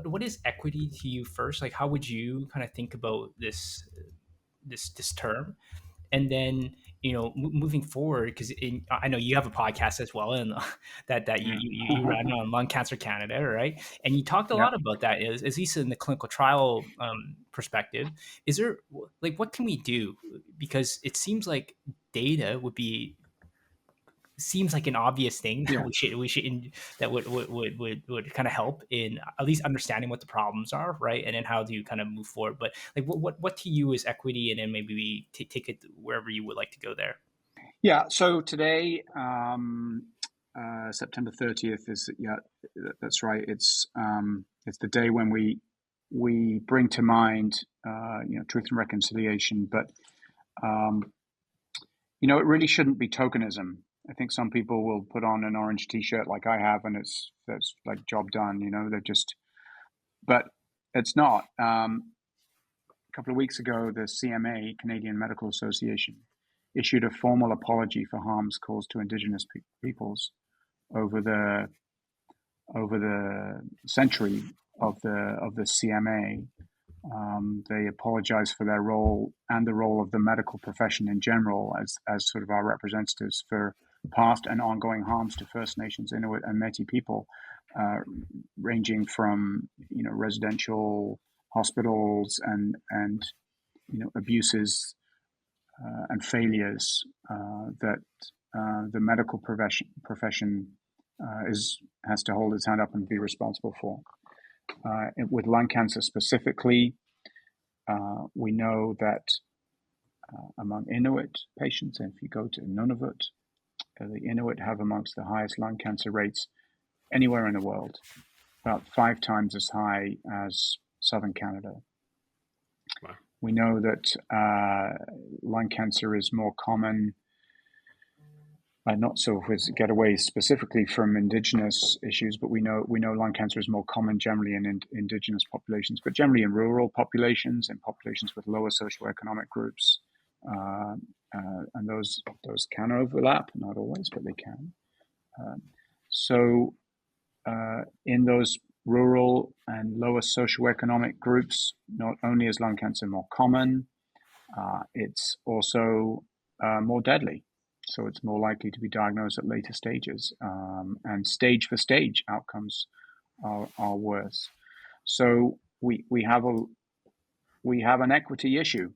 what is equity to you first? Like, how would you kind of think about this term? And then, moving forward, because I know you have a podcast as well, and that you, Yeah. you you ran on Lung Cancer Canada, right? And you talked a Yeah. lot about that, is at least in the clinical trial perspective. Is there, like, what can we do? Because it seems like data seems like an obvious thing that Yeah. we should that would kind of help in at least understanding what the problems are, right? And then how do you kind of move forward? But like, what to you is equity, and then maybe we take it wherever you would like to go there. Yeah. So today, September 30th is, yeah, that's right. It's the day when we bring to mind, truth and reconciliation. But it really shouldn't be tokenism. I think some people will put on an orange T-shirt like I have, and that's like job done. They're just, but it's not. A couple of weeks ago, the CMA, Canadian Medical Association, issued a formal apology for harms caused to Indigenous peoples over the century of the CMA. They apologize for their role and the role of the medical profession in general as sort of our representatives for past and ongoing harms to First Nations, Inuit, and Métis people, ranging from residential hospitals and abuses and failures that the medical profession has to hold its hand up and be responsible for. With lung cancer specifically, we know that among Inuit patients, and if you go to Nunavut, the Inuit have amongst the highest lung cancer rates anywhere in the world, about 5 times as high as southern Canada. Wow. We know that lung cancer is more common, not so if we get away specifically from Indigenous issues, but we know lung cancer is more common generally in Indigenous populations, but generally in rural populations, in populations with lower socioeconomic groups, and those can overlap, not always, but they can. So in those rural and lower socioeconomic groups, not only is lung cancer more common, it's also more deadly. So it's more likely to be diagnosed at later stages, and stage for stage outcomes are worse. So we have an equity issue,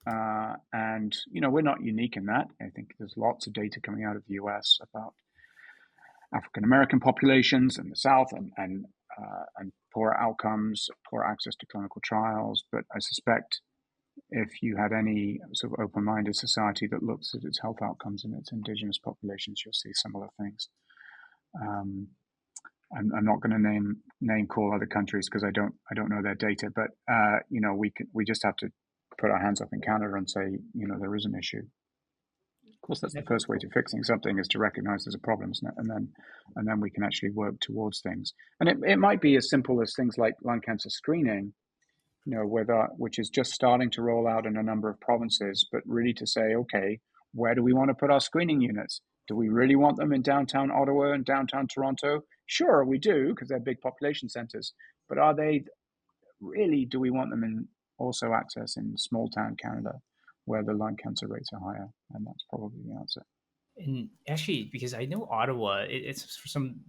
and we're not unique in that. I think there's lots of data coming out of the US about African American populations in the South and poor outcomes, poor access to clinical trials. But I suspect if you had any sort of open-minded society that looks at its health outcomes in its Indigenous populations, you'll see similar things. I'm not going to name call other countries because I don't know their data, but we just have to put our hands up in Canada and say there is an issue. Of course, that's the first way to fixing something, is to recognize there's a problem, isn't it? And then we can actually work towards things. And it might be as simple as things like lung cancer screening, which is just starting to roll out in a number of provinces, but really to say, okay, where do we want to put our screening units? Do we really want them in downtown Ottawa and downtown Toronto? Sure, we do, because they're big population centers. But are they really, do we want them in also access in small town Canada, where the lung cancer rates are higher? And that's probably the answer. And actually, because I know Ottawa, it's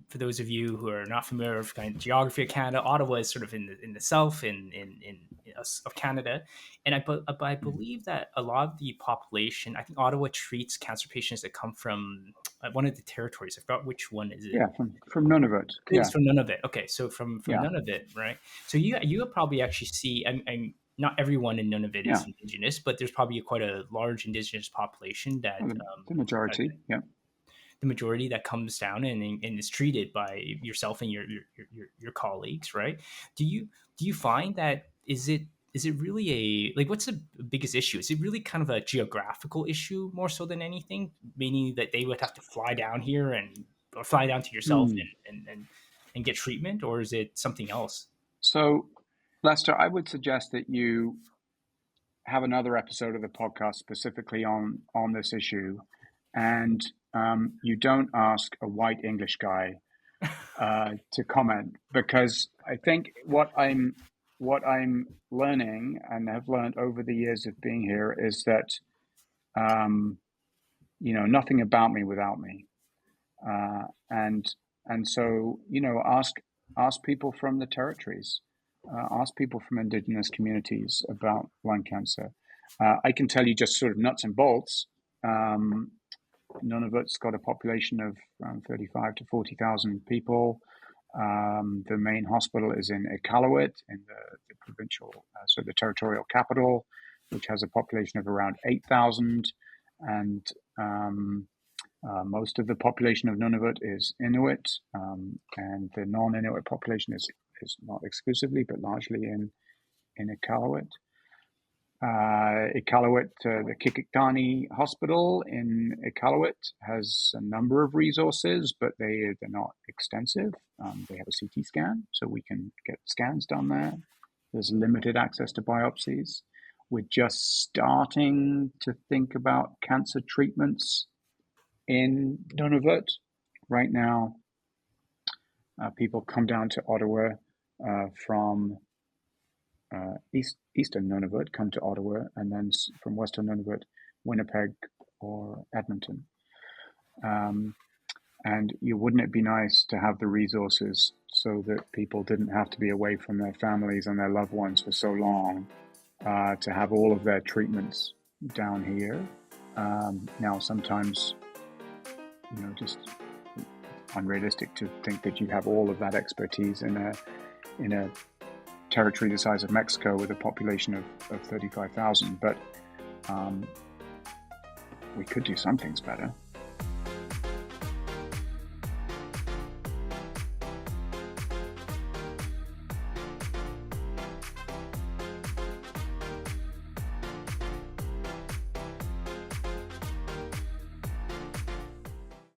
for those of you who are not familiar with kind of geography of Canada, Ottawa is sort of in the south of Canada, and I believe that a lot of the population, I think Ottawa treats cancer patients that come from one of the territories. I forgot which one is it. Yeah, from Nunavut. It's from Nunavut. Okay, so from Yeah. Nunavut, right? So you would probably actually see, I'm not everyone in Nunavut is Indigenous, but there's probably quite a large Indigenous population that the majority, the majority that comes down and is treated by yourself and your colleagues, right? Do you find that is it really what's the biggest issue? Is it really kind of a geographical issue more so than anything, meaning that they would have to fly down here or fly down to yourself and get treatment, or is it something else? So, Lester, I would suggest that you have another episode of the podcast specifically on this issue, and you don't ask a white English guy to comment, because I think what I'm learning and have learned over the years of being here is that um, nothing about me without me, and so ask people from the territories, ask people from indigenous communities about lung cancer. I can tell you just sort of nuts and bolts. Um, Nunavut's got a population of around 35 to 40,000 people. The main hospital is in Iqaluit, in the provincial, so the territorial capital, which has a population of around 8,000. And most of the population of Nunavut is Inuit, and the non-Inuit population is not exclusively, but largely in Iqaluit. Iqaluit, the Kikitani Hospital in Iqaluit has a number of resources, but they're not extensive. They have a CT scan, so we can get scans done there. There's limited access to biopsies. We're just starting to think about cancer treatments in Nunavut. Right now, people come down to Ottawa from eastern Nunavut, come to Ottawa, and then from western Nunavut, Winnipeg or Edmonton. And wouldn't it be nice to have the resources so that people didn't have to be away from their families and their loved ones for so long, to have all of their treatments down here? Now, sometimes, just unrealistic to think that you have all of that expertise in a territory the size of Mexico with a population of 35,000, but we could do some things better.